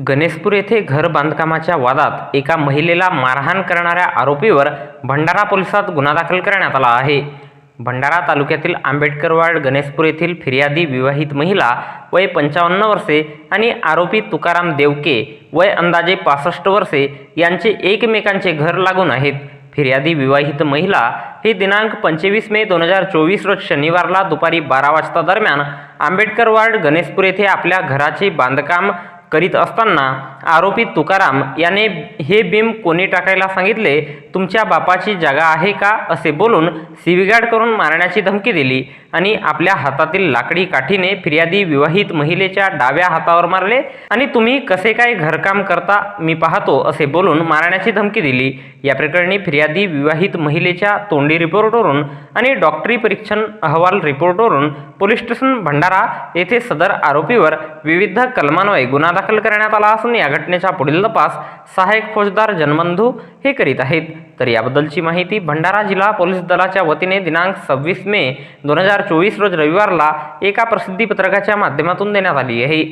गणेशपूर येथे घर बांधकामाच्या वादात एका महिलेला मारहाण करणाऱ्या आरोपीवर भंडारा पोलिसात गुन्हा दाखल करण्यात आला आहे। भंडारा तालुक्यातील आंबेडकरवाड गणेशपूर येथील फिर्यादी विवाहित महिला वय 55 वर्षे आणि आरोपी तुकाराम देवके वय अंदाजे 65 वर्षे यांचे एकमेकांचे घर लागून आहेत। फिर्यादी विवाहित महिला ही दिनांक 25 मे 2024 रोज शनिवारला दुपारी 12 वाजता दरम्यान आंबेडकरवाड गणेशपूर येथे आपल्या घराचे बांधकाम करीत असताना आरोपी तुकाराम याने हे बीम कोणी टाकायला सांगितले, तुमच्या बापाची जागा आहे का असे बोलून शिवीगाळ करून मारण्याची धमकी दिली आणि आपल्या हातातील लाकडी काठीने फिर्यादी विवाहित महिलेच्या डाव्या हातावर मारले आणि तुम्ही कसे काय घरकाम करता मी पाहतो असे बोलून मारण्याची धमकी दिली। या प्रकरणी फिर्यादी विवाहित महिलेच्या तोंडी रिपोर्टवरून आणि डॉक्टरी परीक्षण अहवाल रिपोर्टवरून पोलीस स्टेशन भंडारा येथे सदर आरोपीवर विविध कलमान्वये गुन्हा दाखल करण्यात आला असून या घटनेचा पुढील तपास सहाय्यक फौजदार जनबंधू हे करीत आहेत। तर याबद्दलची माहिती भंडारा जिल्हा पोलीस दलाच्या वतीने दिनांक 26 मे 2024 रोज रविवारला एका प्रसिद्धी पत्रकाच्या माध्यमातून देण्यात आली आहे।